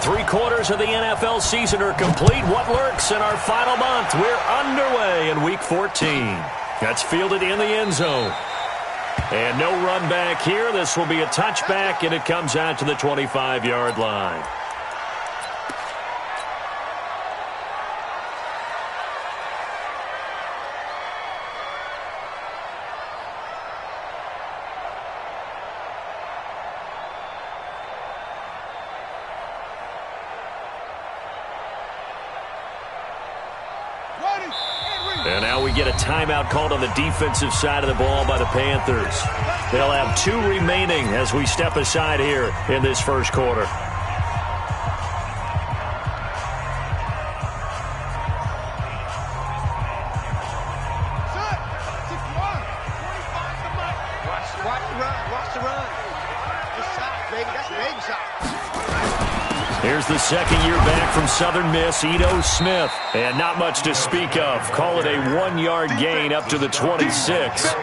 3/4 of the NFL season are complete. What lurks in our final month? We're underway in Week 14. That's fielded in the end zone. And no run back here. This will be a touchback, and it comes out to the 25-yard line. And now we get a timeout called on the defensive side of the ball by the Panthers. They'll have 2 remaining as we step aside here in this first quarter. Here's the second year back from Southern Miss, Ito Smith. And not much to speak of. Call it a 1-yard gain up to the 26.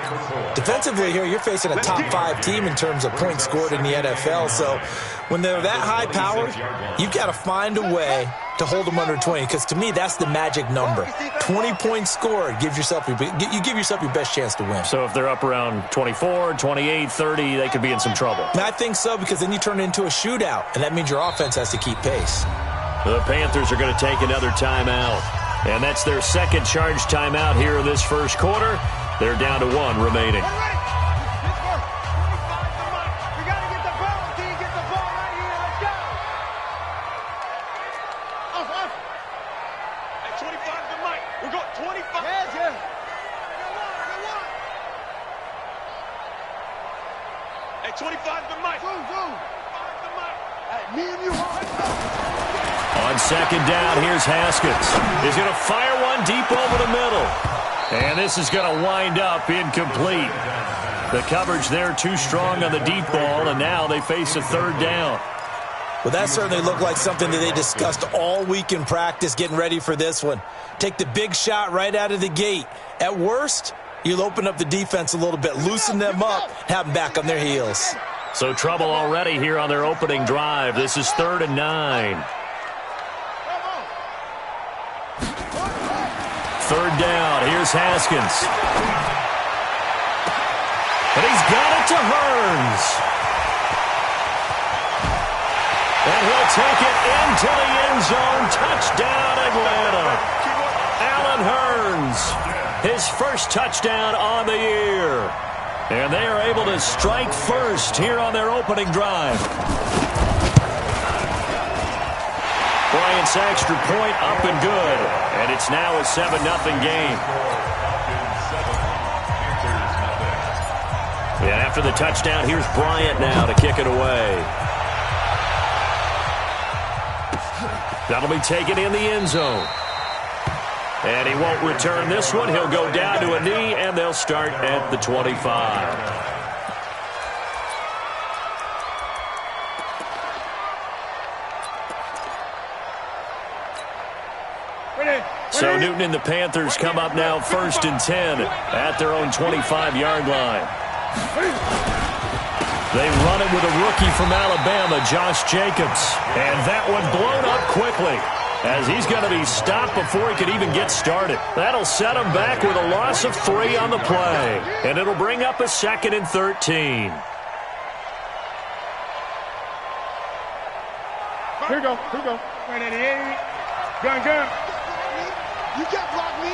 Defensively here, you're facing a top 5 team in terms of points scored in the NFL. So when they're that high powered, you've got to find a way to hold them under 20. Because to me, that's the magic number. 20 points scored, you give yourself your best chance to win. So if they're up around 24, 28, 30, they could be in some trouble. And I think so, because then you turn it into a shootout, and that means your offense has to keep pace. The Panthers are going to take another timeout. And that's their second charge timeout here in this first quarter. They're down to 1 remaining. On second down, here's Haskins. He's going to fire one deep over the middle. And this is going to wind up incomplete. The coverage there too strong on the deep ball, and now they face a 3rd down. Well, that certainly looked like something that they discussed all week in practice getting ready for this one. Take the big shot right out of the gate. At worst, you'll open up the defense a little bit, loosen them up, have them back on their heels. So trouble already here on their opening drive. This is 3rd and 9. 3rd down. Here's Haskins. And he's got it to Hearns. And he'll take it into the end zone. Touchdown, Atlanta. Allen Hearns, his first touchdown on the year. And they are able to strike first here on their opening drive. Bryant's extra point up and good. And it's now a 7-0 game. And after the touchdown, here's Bryant now to kick it away. That'll be taken in the end zone. And he won't return this one. He'll go down to a knee, and they'll start at the 25. So Newton and the Panthers come up now 1st and 10 at their own 25-yard line. They run it with a rookie from Alabama, Josh Jacobs. And that one blown up quickly, as he's going to be stopped before he could even get started. That'll set him back with a loss of 3 on the play. And it'll bring up a 2nd and 13. Here we go. 188. Gun. You can't block me.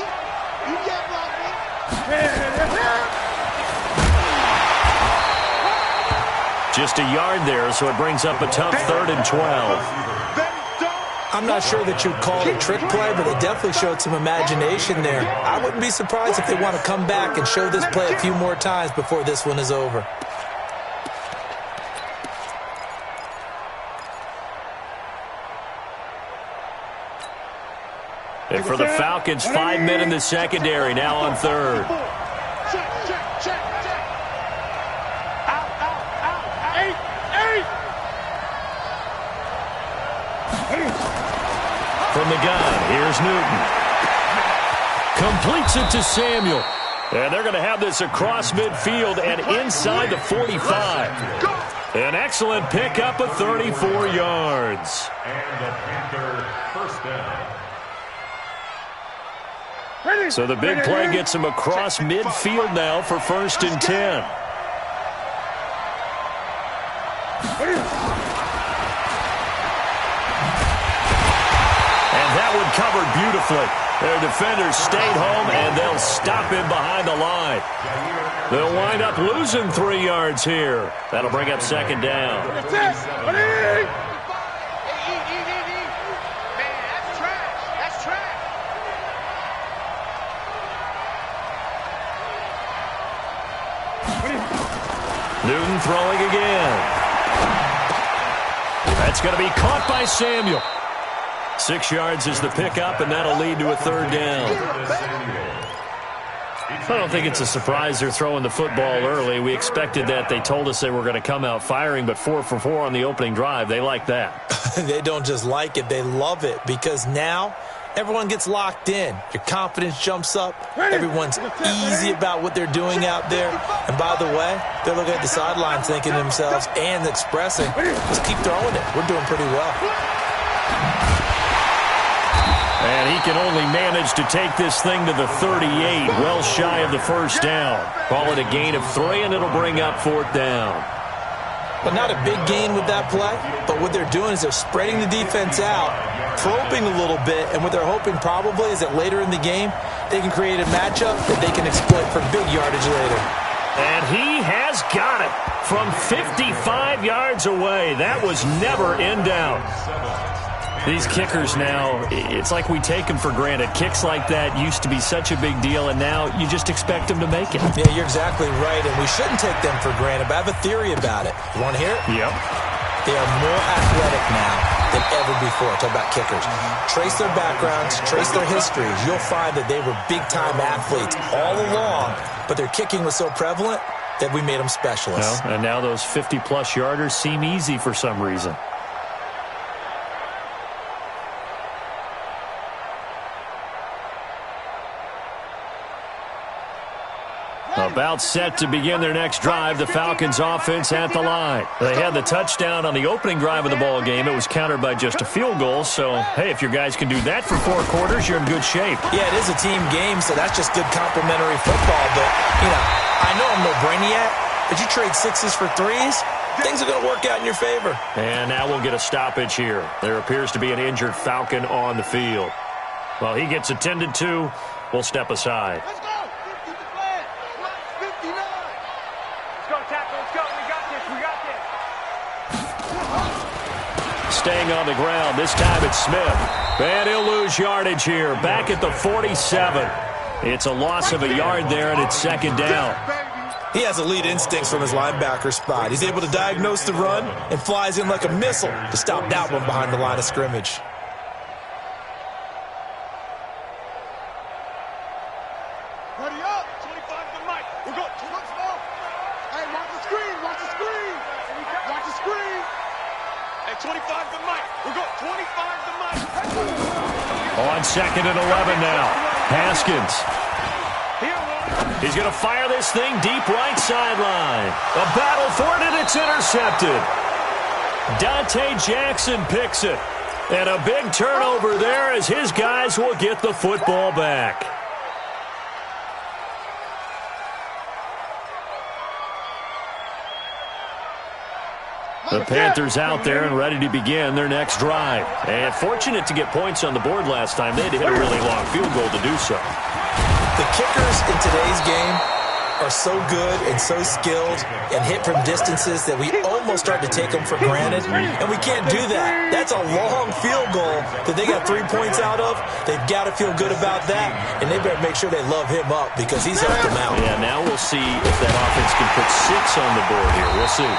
Just a yard there, so it brings up a tough 3rd and 12. I'm not sure that you'd call it a trick play, but it definitely showed some imagination there. I wouldn't be surprised if they want to come back and show this play a few more times before this one is over. And for the Falcons, 5 men in the secondary, now on 3rd. Check. Out. 8. From the gun, here's Newton. Completes it to Samuel. And they're going to have this across midfield and inside the 45. An excellent pickup of 34 yards. And the Panthers first down. So the big play gets him across midfield now for 1st and 10. And that one covered beautifully. Their defenders stayed home, and they'll stop him behind the line. They'll wind up losing 3 yards here. That'll bring up 2nd down. Newton throwing again. That's going to be caught by Samuel. 6 yards is the pickup, and that'll lead to a 3rd down. I don't think it's a surprise they're throwing the football early. We expected that. They told us they were going to come out firing, but 4 for 4 on the opening drive. They like that. They don't just like it. They love it because now everyone gets locked in. Your confidence jumps up. Everyone's easy about what they're doing out there. And by the way, they're looking at the sidelines thinking to themselves and expressing, just keep throwing it. We're doing pretty well. And he can only manage to take this thing to the 38, well shy of the 1st down. Call it a gain of 3, and it'll bring up 4th down. But not a big gain with that play. But what they're doing is they're spreading the defense out, probing a little bit, and what they're hoping probably is that later in the game, they can create a matchup that they can exploit for big yardage later. And he has got it from 55 yards away. That was never in doubt. These kickers now, it's like we take them for granted. Kicks like that used to be such a big deal, and now you just expect them to make it. Yeah, you're exactly right, and we shouldn't take them for granted, but I have a theory about it. You want to hear it? Yep. They are more athletic now than ever before. Talk about kickers. Trace their backgrounds, trace their histories. You'll find that they were big-time athletes all along, but their kicking was so prevalent that we made them specialists. Well, and now those 50-plus yarders seem easy for some reason. About set to begin their next drive, the Falcons offense at the line. They had the touchdown on the opening drive of the ball game. It was countered by just a field goal. So, hey, if your guys can do that for 4 quarters, you're in good shape. Yeah, it is a team game, so that's just good complimentary football. But, you know, I know I'm no brainiac, but you trade 6s for 3s, things are going to work out in your favor. And now we'll get a stoppage here. There appears to be an injured Falcon on the field. While he gets attended to, we'll step aside. Staying on the ground. This time it's Smith. And he'll lose yardage here. Back at the 47. It's a loss of a yard there, and it's 2nd down. He has elite instincts from his linebacker spot. He's able to diagnose the run and flies in like a missile to stop that one behind the line of scrimmage. Ready up. 25 to the mic. We'll go. Too much more. Hey, watch the screen. Watch the screen. Watch the screen. Hey, 25 to the mic. We'll go. 25 to the mic. On 2nd and 11 now. Haskins. He's going to fire this thing deep right sideline. A battle for it, and it's intercepted. Dante Jackson picks it. And a big turnover there as his guys will get the football back. The Panthers out there and ready to begin their next drive. And fortunate to get points on the board last time. They had to hit a really long field goal to do so. The kickers in today's game are so good and so skilled and hit from distances that we almost start to take them for granted, and we can't do that. That's a long field goal that they got 3 points out of. They've got to feel good about that, and they better make sure they love him up because he's helped them out. Yeah, now we'll see if that offense can put 6 on the board here. We'll see.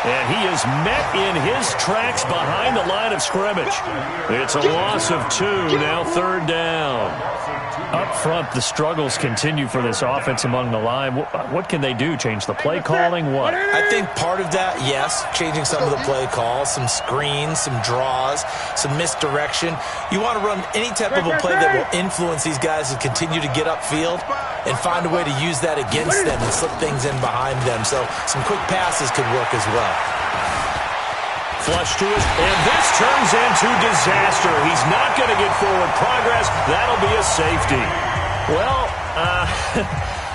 And he is met in his tracks behind the line of scrimmage. It's a loss of 2, now 3rd down. Up front, the struggles continue for this offense among the line. What can they do? Change the play calling? What? I think part of that, yes, changing some of the play calls, some screens, some draws, some misdirection. You want to run any type of a play that will influence these guys to continue to get upfield, and find a way to use that against them and slip things in behind them. So some quick passes could work as well. Flush to his, and this turns into disaster. He's not going to get forward progress. That'll be a safety. Well,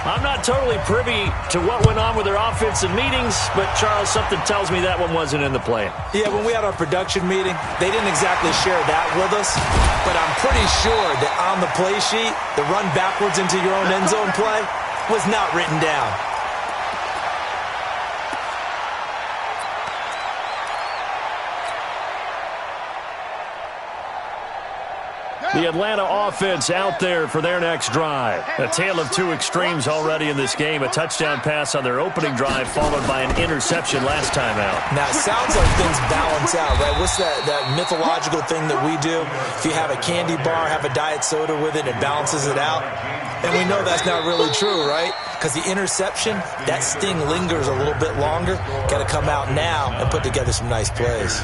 I'm not totally privy to what went on with their offensive meetings, but, Charles, something tells me that one wasn't in the plan. Yeah, when we had our production meeting, they didn't exactly share that with us, but I'm pretty sure that on the play sheet, the run backwards into your own end zone play was not written down. The Atlanta offense out there for their next drive. A tale of two extremes already in this game. A touchdown pass on their opening drive followed by an interception last time out. Now, it sounds like things balance out, right? What's that mythological thing that we do? If you have a candy bar, have a diet soda with it, it balances it out. And we know that's not really true, right? Because the interception, that sting lingers a little bit longer. Got to come out now and put together some nice plays.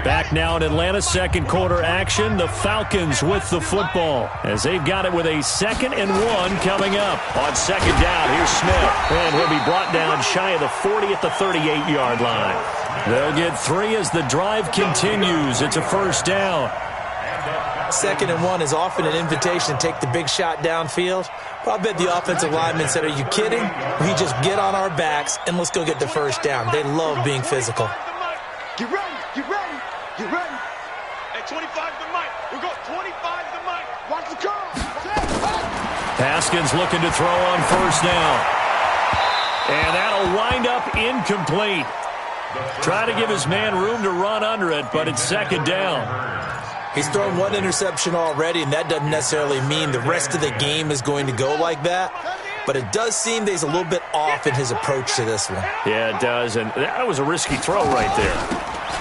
Back now in Atlanta's second quarter action, the Falcons with the football as they've got it with a 2nd and 1 coming up. On second down, here's Smith, and he'll be brought down shy of the 40 at the 38-yard line. They'll get 3 as the drive continues. It's a first down. 2nd and 1 is often an invitation to take the big shot downfield. Well, I bet the offensive lineman said, are you kidding? We just get on our backs and let's go get the first down. They love being physical. Get ready, get ready, get ready. At 25 to Mike. We'll go 25 to Mike. Watch the curve. Haskins looking to throw on first down. And that'll wind up incomplete. Try to give his man room to run under it, but it's second down. He's thrown 1 interception already, and that doesn't necessarily mean the rest of the game is going to go like that. But it does seem that he's a little bit off in his approach to this one. Yeah, it does, and that was a risky throw right there.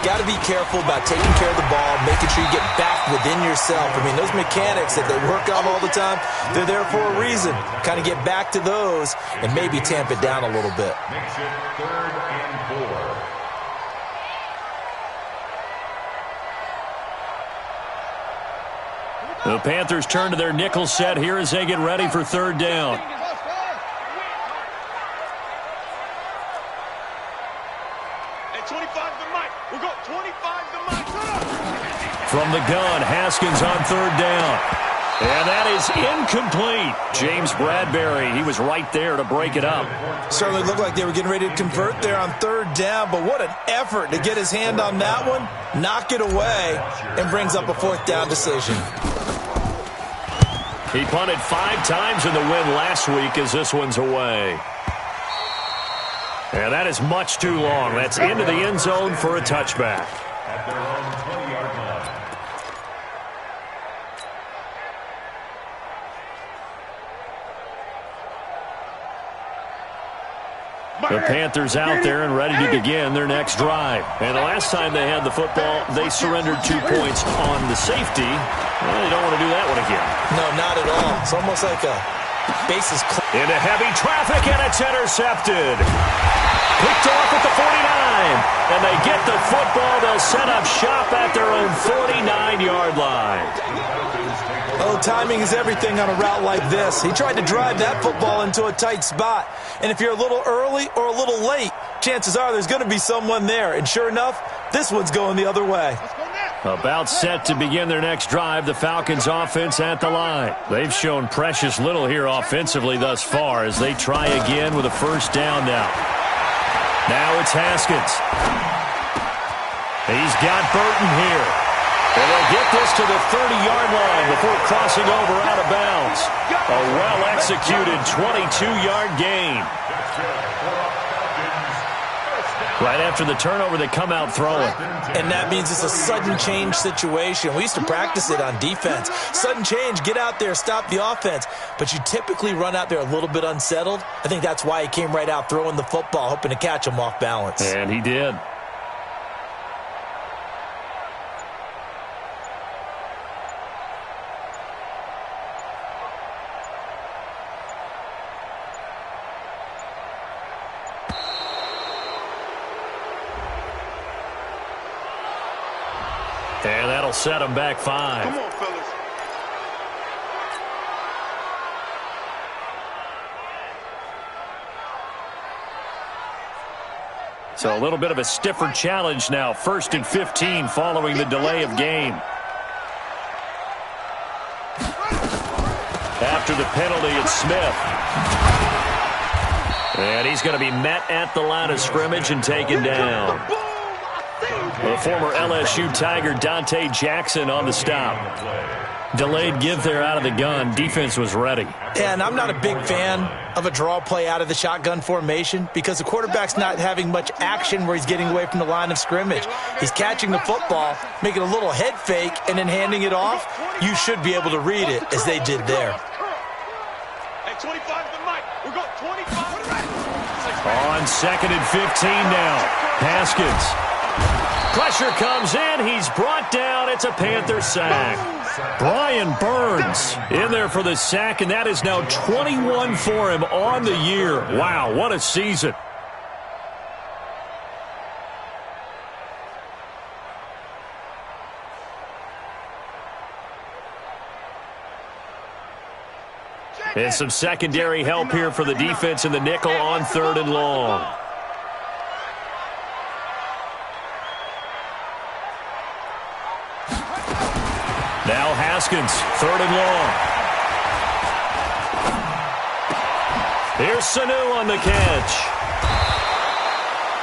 Got to be careful about taking care of the ball, making sure you get back within yourself. I mean, those mechanics that they work on all the time, they're there for a reason. Kind of get back to those and maybe tamp it down a little bit. Makes it 3rd and 4. The Panthers turn to their nickel set here as they get ready for third down. At 25 to Mike. We'll go 25 to Mike. From the gun, Haskins on third down. And that is incomplete. James Bradbury, he was right there to break it up. Certainly looked like they were getting ready to convert there on third down, but what an effort to get his hand on that one, knock it away, and brings up a 4th down decision. He punted 5 times in the win last week as this one's away. And that is much too long. That's into the end zone for a touchback. At their own 20-yard line. The Panthers out there and ready to begin their next drive. And the last time they had the football, they surrendered 2 points on the safety. Well, they don't want to do that one again. No, not at all. It's almost like a bases into heavy traffic, and it's intercepted. Picked off at the 49. And they get the football. They'll set up shop at their own 49-yard line. Oh, timing is everything on a route like this. He tried to drive that football into a tight spot. And if you're a little early or a little late, chances are there's going to be someone there. And sure enough, this one's going the other way. About set to begin their next drive, the Falcons offense at the line. They've shown precious little here offensively thus far as they try again with a first down now. Now it's Haskins. He's got Burton here. And they'll get this to the 30-yard line before crossing over out of bounds. A well-executed 22-yard gain. Right after the turnover, they come out throwing. And that means it's a sudden change situation. We used to practice it on defense. Sudden change, get out there, stop the offense. But you typically run out there a little bit unsettled. I think that's why he came right out throwing the football, hoping to catch him off balance. And he did. And that'll set them back 5. Come on, fellas. So a little bit of a stiffer challenge now. 1st and 15 following the delay of game. After the penalty, it's Smith. And he's going to be met at the line of scrimmage and taken down. The former LSU Tiger Dante Jackson on the stop. Delayed give there out of the gun. Defense was ready. Yeah, and I'm not a big fan of a draw play out of the shotgun formation because the quarterback's not having much action where he's getting away from the line of scrimmage. He's catching the football, making a little head fake, and then handing it off. You should be able to read it as they did there. Hey, 25 to Mike. We got 25 to Mike. On 2nd and 15 now. Haskins. Pressure comes in. He's brought down. It's a Panther sack. Brian Burns in there for the sack, and that is now 21 for him on the year. Wow, what a season. And some secondary help here for the defense in the nickel on 3rd and long. Now Haskins, 3rd and long. Here's Sanu on the catch.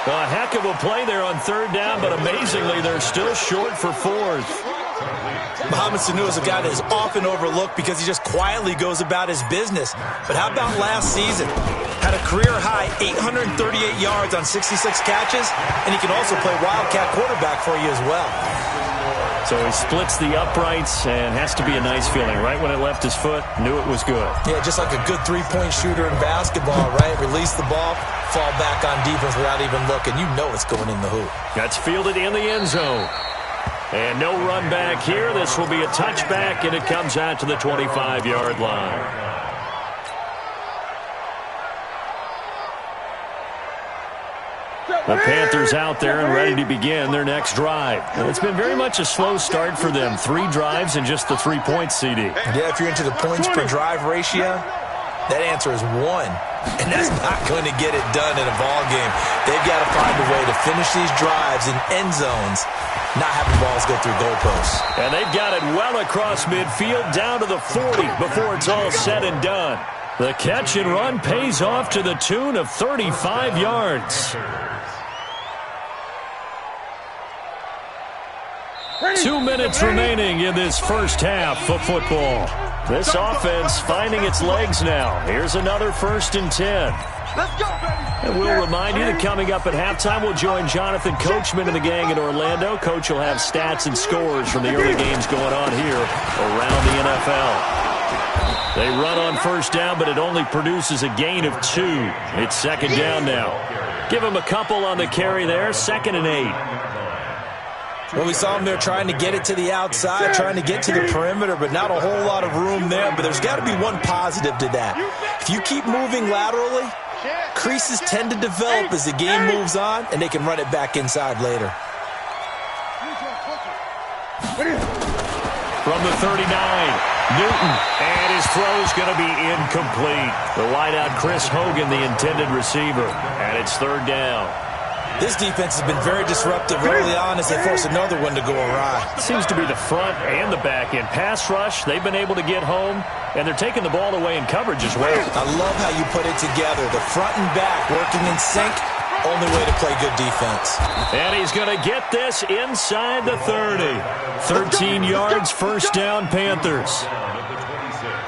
A heck of a play there on 3rd down, but amazingly, they're still short for 4th. Mohamed Sanu is a guy that is often overlooked because he just quietly goes about his business. But how about last season? Had a career-high 838 yards on 66 catches, and he can also play Wildcat quarterback for you as well. So he splits the uprights and has to be a nice feeling. Right when it left his foot, knew it was good. Yeah, just like a good three-point shooter in basketball, right? Release the ball, fall back on defense without even looking. You know it's going in the hoop. That's fielded in the end zone. And no run back here. This will be a touchback, and it comes out to the 25-yard line. The Panthers out there and ready to begin their next drive. And it's been very much a slow start for them. 3 drives and just the 3-point CD. Yeah, if you're into the points per drive ratio, that answer is 1. And that's not going to get it done in a ball game. They've got to find a way to finish these drives in end zones, not having balls go through goalposts. And they've got it well across midfield down to the 40 before it's all said and done. The catch and run pays off to the tune of 35 yards. 2 minutes remaining in this first half of football. This offense finding its legs now. Here's another 1st and 10. And we'll remind you that coming up at halftime, we'll join Jonathan Coachman and the gang in Orlando. Coach will have stats and scores from the early games going on here around the NFL. They run on 1st down, but it only produces a gain of 2. It's 2nd down now. Give him a couple on the carry there. 2nd and 8. Well, we saw him there trying to get it to the outside, trying to get to the perimeter, but not a whole lot of room there. But there's got to be one positive to that. If you keep moving laterally, creases tend to develop as the game moves on, and they can run it back inside later. From the 39, Newton, and his throw's going to be incomplete. The wideout, Chris Hogan, the intended receiver, and it's 3rd down. This defense has been very disruptive early on as they force another one to go awry. Seems to be the front and the back end. Pass rush, they've been able to get home, and they're taking the ball away in coverage as well. I love how you put it together. The front and back working in sync, only way to play good defense. And he's going to get this inside the 30. 13 yards, 1st down, Panthers.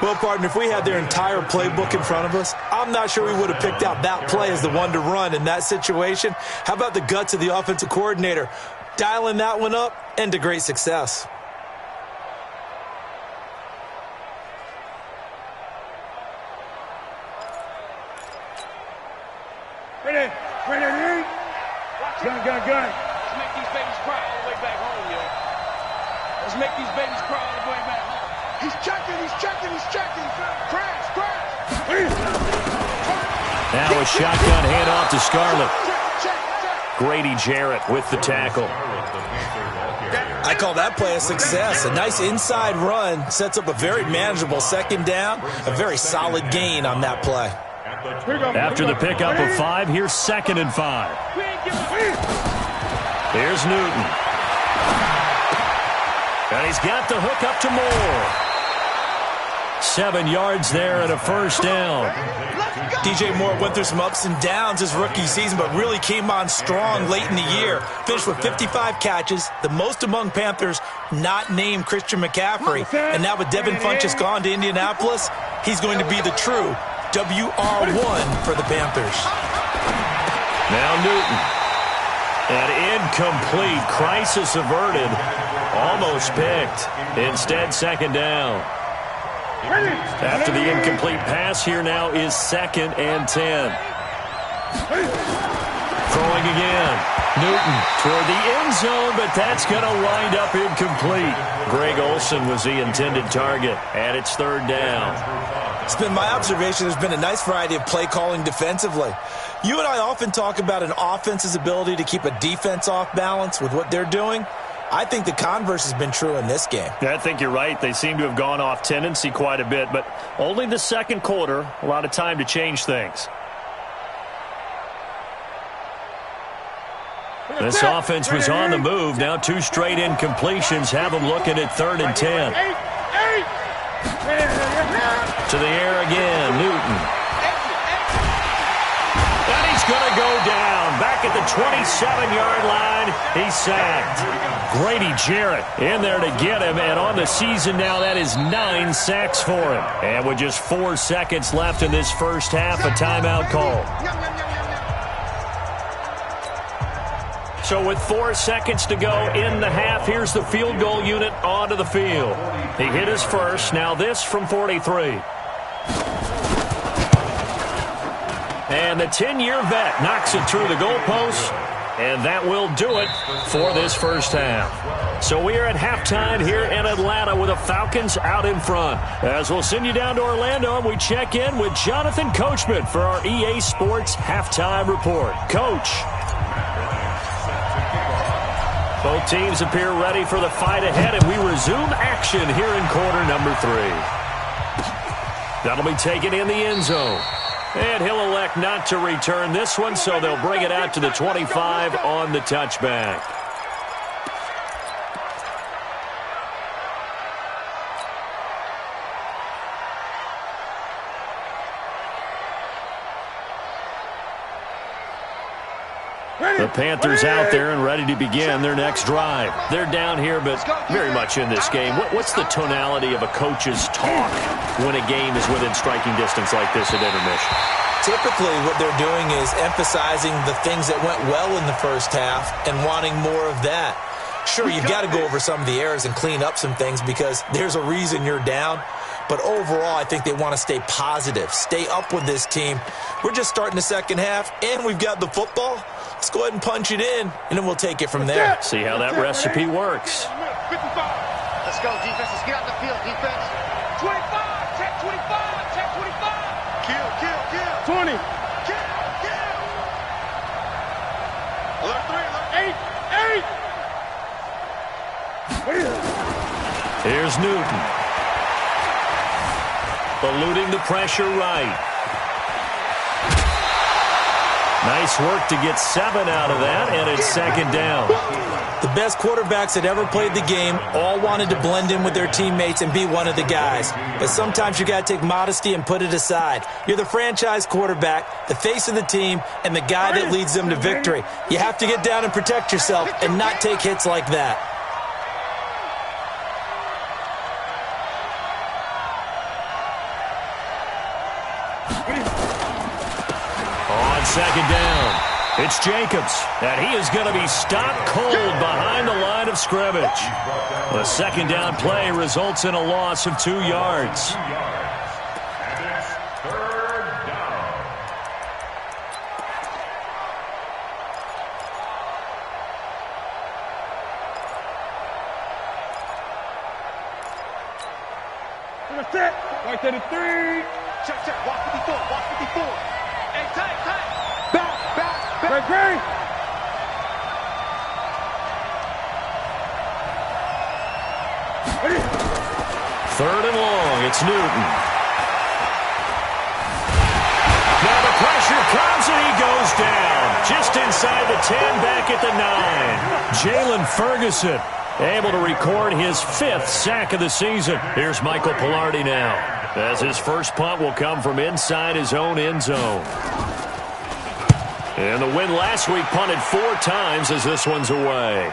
Well, partner, if we had their entire playbook in front of us, I'm not sure we would have picked out that play as the one to run in that situation. How about the guts of the offensive coordinator dialing that one up and to great success? Ready. Gun. Let's make these babies cry all the way back home, yo. Let's make these babies cry all the way back home. He's checking. Crash. Now a shotgun handoff to Scarlett. Grady Jarrett with the tackle. I call that play a success. A nice inside run sets up a very manageable 2nd down. A very solid gain on that play. After the pickup of 5, here's 2nd and 5. Here's Newton. And he's got the hook up to Moore. 7 yards there and a first down. DJ Moore went through some ups and downs his rookie season, but really came on strong late in the year. Finished with 55 catches, the most among Panthers not named Christian McCaffrey. And now with Devin Funchess gone to Indianapolis, he's going to be the true WR1 for the Panthers. Now Newton. An incomplete, crisis averted. Almost picked. Instead, second down. After the incomplete pass, here now is 2nd and 10. Throwing again. Newton toward the end zone, but that's going to wind up incomplete. Greg Olsen was the intended target, and it's 3rd down. It's been my observation there's been a nice variety of play calling defensively. You and I often talk about an offense's ability to keep a defense off balance with what they're doing. I think the converse has been true in this game. Yeah, I think you're right. They seem to have gone off tendency quite a bit, but only the second quarter, a lot of time to change things. This offense was on the move. Now 2 straight incompletions have them looking at 3rd and 10. To the air again, Newton. And he's going to go down. Back at the 27-yard line, he's sacked. Grady Jarrett in there to get him, and on the season now, that is 9 sacks for him. And with just 4 seconds left in this first half, a timeout call. So with 4 seconds to go in the half, here's the field goal unit onto the field. He hit his first. Now this from 43. And the 10-year vet knocks it through the goalpost, and that will do it for this first half. So we are at halftime here in Atlanta with the Falcons out in front. As we'll send you down to Orlando, and we check in with Jonathan Coachman for our EA Sports Halftime Report. Coach. Both teams appear ready for the fight ahead, and we resume action here in quarter number 3. That'll be taken in the end zone. And he'll elect not to return this one, so they'll bring it out to the 25 on the touchback. The Panthers out there and ready to begin their next drive. They're down here, but very much in this game. What's the tonality of a coach's talk when a game is within striking distance like this at intermission? Typically, what they're doing is emphasizing the things that went well in the first half and wanting more of that. Sure, you've got to go over some of the errors and clean up some things because there's a reason you're down. But overall, I think they want to stay positive, stay up with this team. We're just starting the second half, and we've got the football. Let's go ahead and punch it in, and then we'll take it from there. See how that recipe works. Let's go, defense. Let's get out the field, defense. 25, check 25, check 25. Kill, kill, kill. 20. Kill, kill. Alert 3, alert 8. Here's Newton. Eluding the pressure right. Nice work to get 7 out of that, and it's second down. The best quarterbacks that ever played the game all wanted to blend in with their teammates and be one of the guys. But sometimes you got to take modesty and put it aside. You're the franchise quarterback, the face of the team, and the guy that leads them to victory. You have to get down and protect yourself and not take hits like that. Second down. It's Jacobs, and he is going to be stopped cold behind the line of scrimmage. The second down play results in a loss of 2 yards. And it's 3rd down. Right there to 3. Check, check. Walk 54, walk 54. Hey, tight, tight. Back. Great. Third and long. It's Newton. Now the pressure comes, and he goes down. Just inside the 10, back at the 9. Jalen Ferguson able to record his 5th sack of the season. Here's Michael Pilardi now, as his first punt will come from inside his own end zone. And the win last week punted 4 times as this one's away.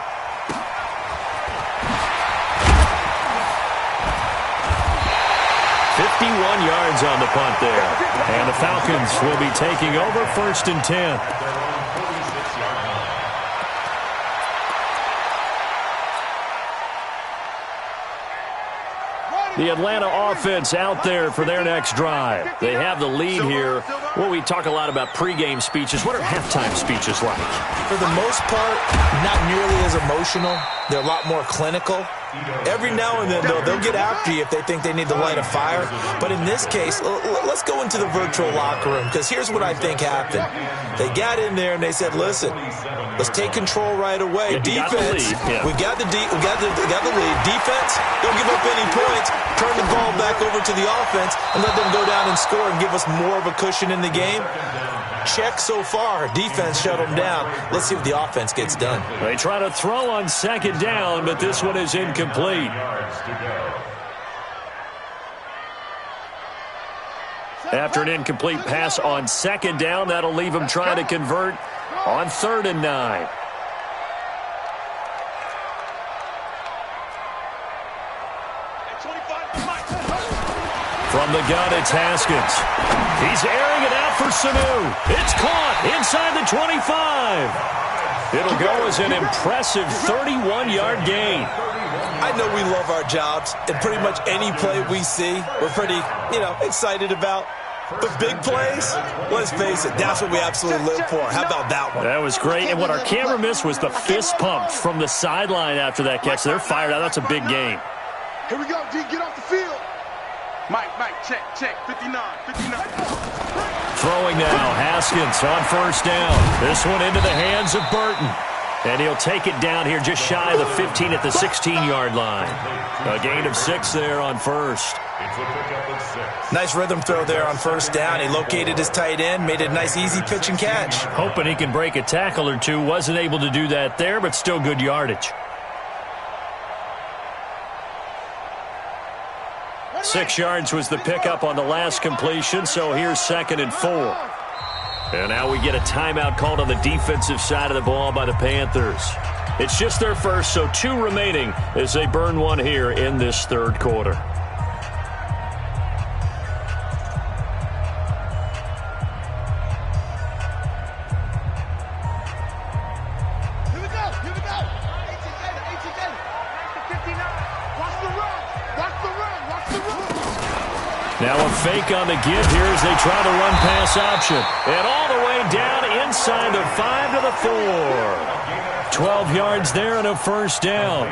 Yards on the punt there. And the Falcons will be taking over 1st and 10. The Atlanta offense out there for their next drive. They have the lead here. Well, we talk a lot about pregame speeches. What are halftime speeches like? For the most part, not nearly as emotional. They're a lot more clinical. Every now and then, though, they'll get after you if they think they need to light a fire. But in this case, let's go into the virtual locker room, because here's what I think happened. They got in there and they said, listen, let's take control right away. Defense, we got the lead. Defense, don't give up any points. Turn the ball back over to the offense and let them go down and score and give us more of a cushion in the game. Check so far. Defense shut them down. Let's see what the offense gets done. They try to throw on 2nd down, but this one is incomplete. After an incomplete pass on 2nd down, that'll leave them trying to convert on 3rd and 9. From the gun, it's Haskins. He's airing it out for Sanu. It's caught inside the 25. It'll go as an impressive 31-yard gain. I know we love our jobs, and pretty much any play we see, we're pretty, excited about. But big plays, let's face it, that's what we absolutely live for. How about that one? That was great, and what our camera missed was the fist pump from the sideline after that catch. They're fired out. That's a big game. Here we go, D. Get off the field. Mike, check, 59. Throwing now, Haskins on 1st down. This one into the hands of Burton. And he'll take it down here just shy of the 15 at the 16-yard line. A gain of 6 there on 1st. Nice rhythm throw there on 1st down. He located his tight end, made it a nice easy pitch and catch. Hoping he can break a tackle or two. Wasn't able to do that there, but still good yardage. 6 yards was the pickup on the last completion, so here's 2nd and 4. And now we get a timeout called on the defensive side of the ball by the Panthers. It's just their first, so 2 remaining as they burn one here in this 3rd quarter. Now a fake on the give here as they try the run-pass option. And all the way down inside the 5 to the 4. 12 yards there and a 1st down.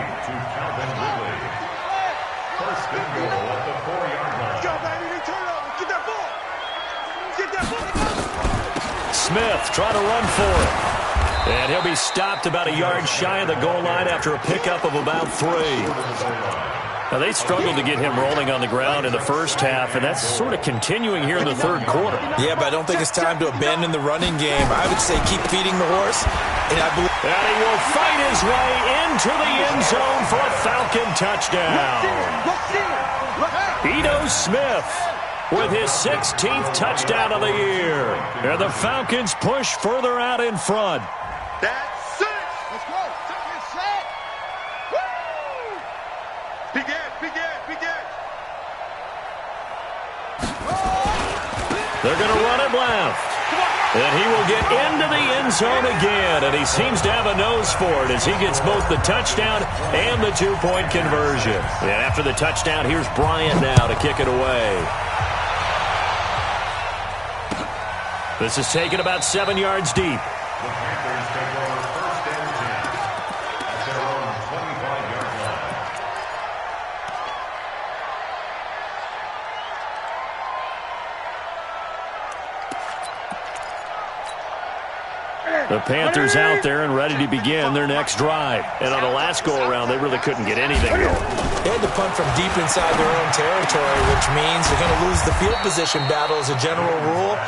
Smith trying to run for it. And he'll be stopped about a yard shy of the goal line after a pickup of about 3. Now, they struggled to get him rolling on the ground in the first half, and that's sort of continuing here in the 3rd quarter. Yeah, but I don't think it's time to abandon the running game. I would say keep feeding the horse. And he will fight his way into the end zone for a Falcon touchdown. Ito Smith with his 16th touchdown of the year. And the Falcons push further out in front. That's it. Let's go. Set. Woo! Begin. They're going to run it left. And he will get into the end zone again. And he seems to have a nose for it as he gets both the touchdown and the 2-point conversion. And after the touchdown, here's Bryant now to kick it away. This is taken about 7 yards deep. The Panthers take over 1st and 10 at their own 25-yard line. The Panthers out there and ready to begin their next drive. And on the last go-around, they really couldn't get anything going. They had to punt from deep inside their own territory, which means they're going to lose the field position battle as a general rule.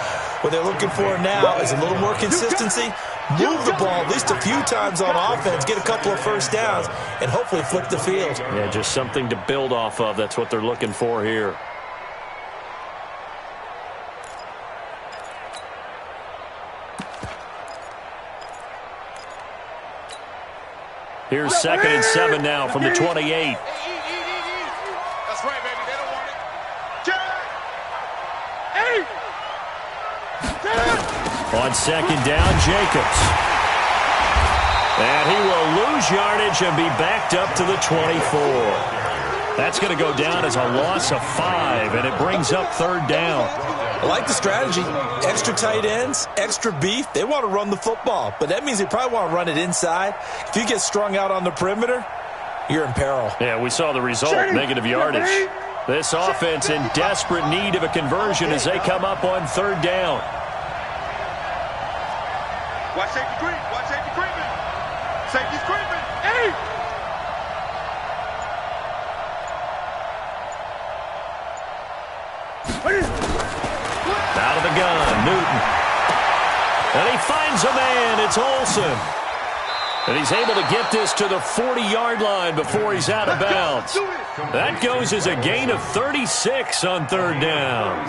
What they're looking for now is a little more consistency, move the ball at least a few times on offense, get a couple of first downs, and hopefully flip the field. Yeah, just something to build off of. That's what they're looking for here. Here's 2nd and 7 now from the 28. That's right, baby. They don't want it. On 2nd down, Jacobs. And he will lose yardage and be backed up to the 24. That's going to go down as a loss of 5, and it brings up 3rd down. I like the strategy. Extra tight ends, extra beef. They want to run the football, but that means they probably want to run it inside. If you get strung out on the perimeter, you're in peril. Yeah, we saw the result, negative yardage. This offense in desperate need of a conversion as they come up on 3rd down. Watch safety creep. Watch safety creeping. Safety's creeping. Hey! Out of the gun, Newton. And he finds a man. It's Olsen. And he's able to get this to the 40-yard line before he's out of bounds. That goes as a gain of 36 on 3rd down.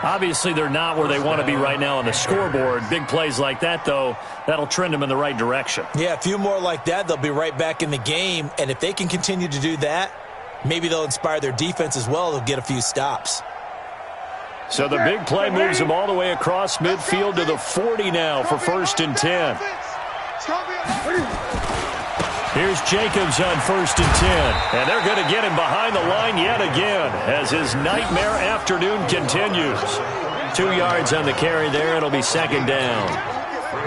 Obviously, they're not where they want to be right now on the scoreboard. Big plays like that, though, that'll trend them in the right direction. Yeah, a few more like that, they'll be right back in the game. And if they can continue to do that, maybe they'll inspire their defense as well. They'll get a few stops. So the big play moves them all the way across midfield to the 40 now for 1st and 10. Here's Jacobs on 1st and 10. And they're going to get him behind the line yet again as his nightmare afternoon continues. 2 yards on the carry there. It'll be 2nd down.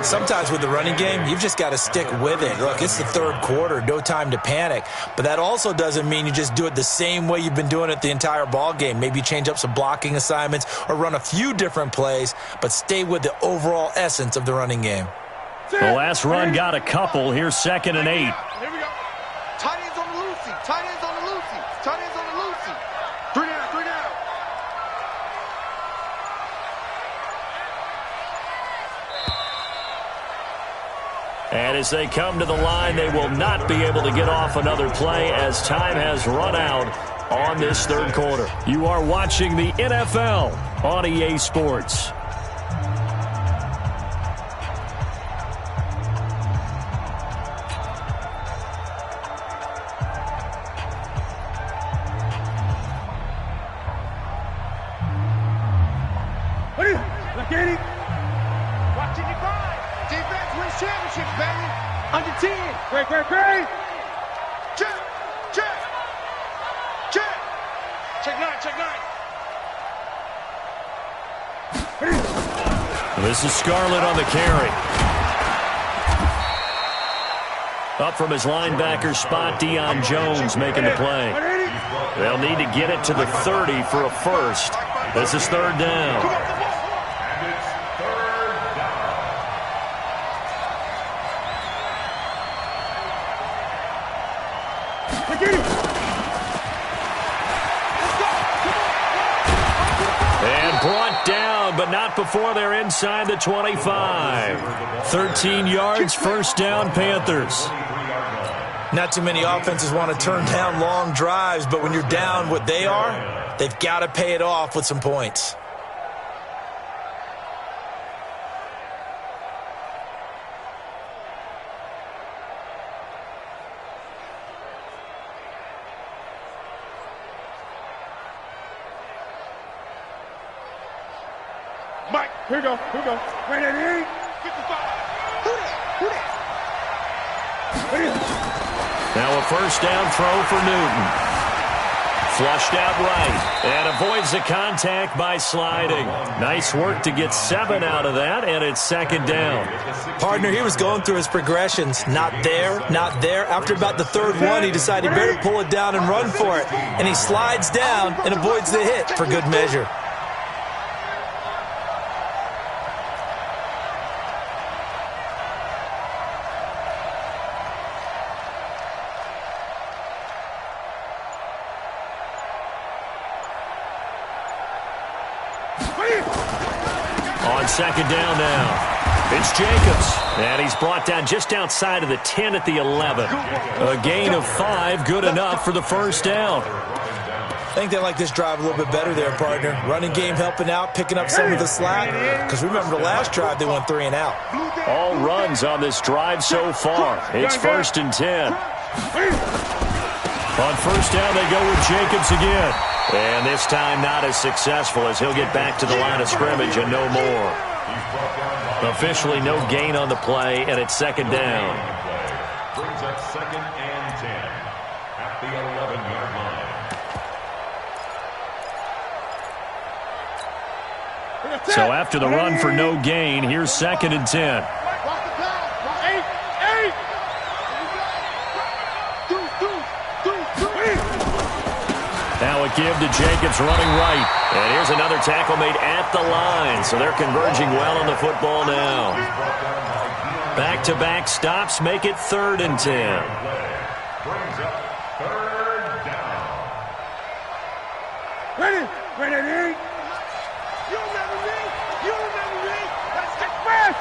Sometimes with the running game, you've just got to stick with it. Look, it's the 3rd quarter, no time to panic. But that also doesn't mean you just do it the same way you've been doing it the entire ball game. Maybe change up some blocking assignments or run a few different plays, but stay with the overall essence of the running game. The last run got a couple. Here's 2nd and 8. Here we go. Tight ends on the Lucy. Tight ends on the Lucy. Tight ends on the Lucy. 3 down, 3 down. And as they come to the line, they will not be able to get off another play as time has run out on this 3rd quarter. You are watching the NFL on EA Sports. Watching you grind. Defense wins championships, baby. Under 10. Great. Check. Check 9. This is Scarlett on the carry. Up from his linebacker spot, Deion Jones making the play. They'll need to get it to the 30 for a first. This is 3rd down. And brought down, but not before they're inside the 25. 13 yards, 1st down, Panthers. Not too many offenses want to turn down long drives, but when you're down what they are, they've got to pay it off with some points. Mike, here we go. Right at 8. 55. Who that? Now a 1st down throw for Newton. Flushed out right and avoids the contact by sliding. Nice work to get 7 out of that, and it's 2nd down. Partner, he was going through his progressions. Not there, not there. After about the 3rd one, he decided he better pull it down and run for it. And he slides down and avoids the hit for good measure. On second down now. It's Jacobs, and he's brought down just outside of the 10 at the 11. A gain of 5, good enough for the first down. I think they like this drive a little bit better there, partner. Running game helping out, picking up some of the slack. Because remember the last drive, they went 3 and out. All runs on this drive so far. It's 1st and 10. On first down, they go with Jacobs again. And this time not as successful as he'll get back to the line of scrimmage and no more. Officially no gain on the play, and it's second down. Brings up 2nd and 10 at the 11-yard line. So after the run for no gain, here's 2nd and 10. Now a give to Jacobs running right. And here's another tackle made at the line. So they're converging well on the football now. Back-to-back stops make it 3rd and 10. Brings up 3rd down. Ready? Ready? You remember me? You remember me? Let's get fresh!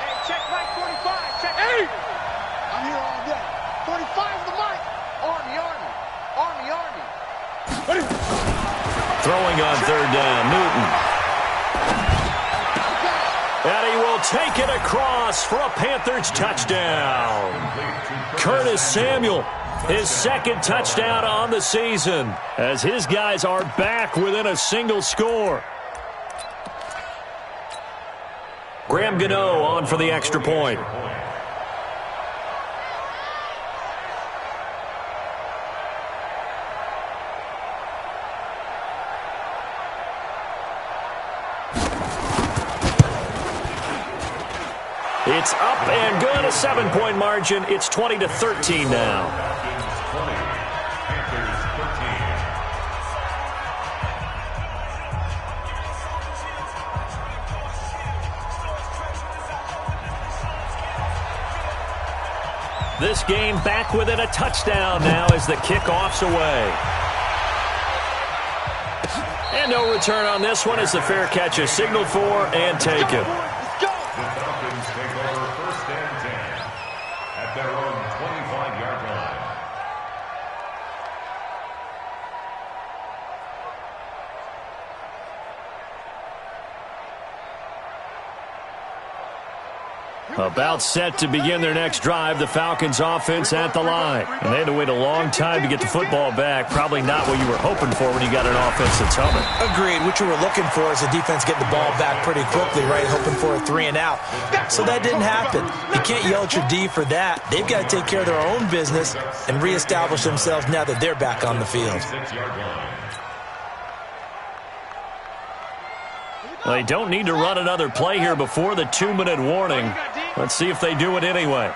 Hey, check right 45. Check 8. I'm here all day. 45 with the mic. Army, Army. Army, Army. Ready? Throwing on 3rd down, Newton. And he will take it across for a Panthers touchdown. Curtis Samuel, his 2nd touchdown on the season, as his guys are back within a single score. Graham Gano on for the extra point. It's up and good, a 7-point margin. It's 20-13 now. This game back within a touchdown now as the kickoff's away. And no return on this one as the fair catch is signaled for and taken. Their own 25-yard line. About set to begin their next drive, the Falcons offense at the line. And they had to wait a long time to get the football back. Probably not what you were hoping for when you got an offense that's humming. Agreed. What you were looking for is the defense getting the ball back pretty quickly, right? Hoping for a 3 and out. So that didn't happen. You can't yell at your D for that. They've got to take care of their own business and reestablish themselves now that they're back on the field. They don't need to run another play here before the 2-minute warning. Let's see if they do it anyway.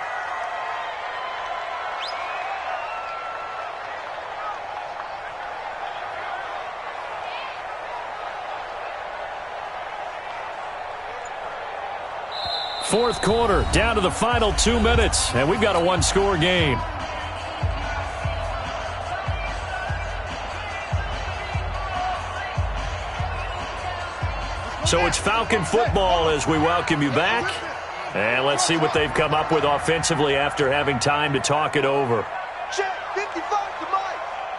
Fourth quarter, down to the final 2 minutes, and we've got a 1-score game. So it's Falcon football as we welcome you back. And let's see what they've come up with offensively after having time to talk it over. Check 55 to Mike.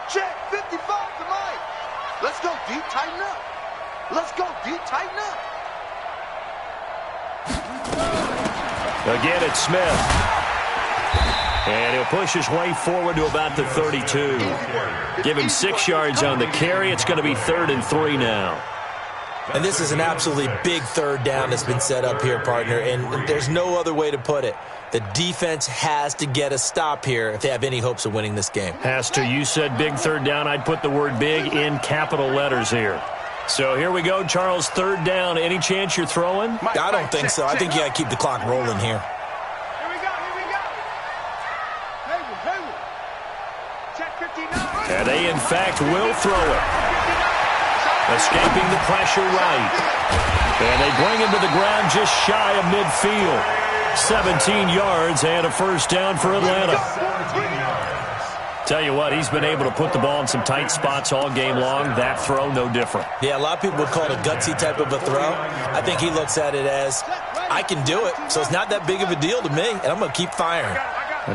Check 55 to Mike. Let's go deep, tighten up. Let's go deep, tighten up. Again, it's Smith. And he'll push his way forward to about the 32. Give him 6 yards on the carry. It's going to be 3rd and 3 now. And this is an absolutely big 3rd down that's been set up here, partner, and there's no other way to put it. The defense has to get a stop here if they have any hopes of winning this game. Has to. You said big 3rd down. I'd put the word big in capital letters here. So here we go, Charles, 3rd down. Any chance you're throwing? I don't think so. I think you got to keep the clock rolling here. Here we go. Hayward. Check 59. And they, in fact, will throw it. Escaping the pressure right. And they bring him to the ground just shy of midfield. 17 yards and a first down for Atlanta. Tell you what, he's been able to put the ball in some tight spots all game long. That throw, no different. Yeah, a lot of people would call it a gutsy type of a throw. I think he looks at it as, I can do it, so it's not that big of a deal to me, and I'm going to keep firing.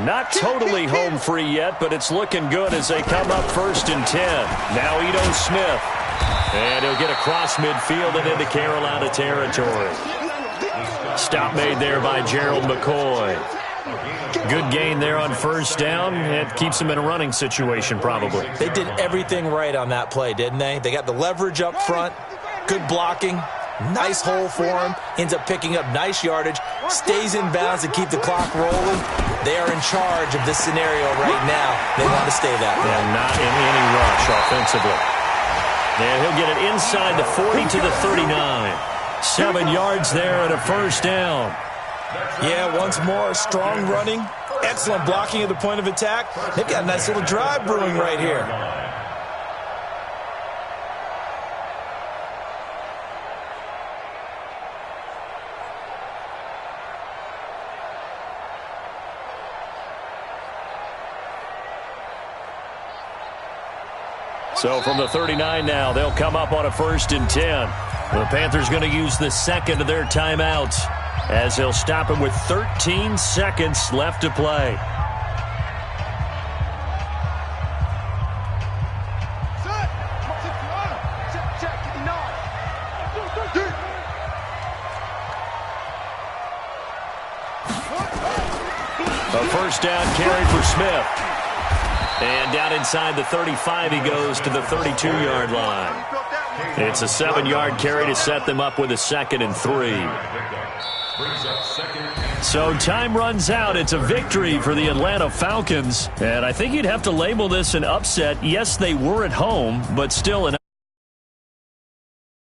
Not totally home free yet, but it's looking good as they come up 1st and 10. Now Edo Smith. And he'll get across midfield and into Carolina territory. Stop made there by Gerald McCoy. Good gain there on 1st down. It keeps them in a running situation probably. They did everything right on that play, didn't they? They got the leverage up front, good blocking, nice hole for him, ends up picking up nice yardage, stays in bounds to keep the clock rolling. They are in charge of this scenario right now. They want to stay that way. And not in any rush offensively. And he'll get it inside the 40 to the 39. 7 yards there and a 1st down. Yeah, once more, strong running, excellent blocking at the point of attack. They've got a nice little drive brewing right here. So from the 39 now, they'll come up on a 1st and 10. The Panthers going to use the second of their timeouts as they'll stop it with 13 seconds left to play. A 1st down carry for Smith. And down inside the 35, he goes to the 32-yard line. It's a 7-yard carry to set them up with a 2nd and 3. So time runs out. It's a victory for the Atlanta Falcons. And I think you'd have to label this an upset. Yes, they were at home, but still an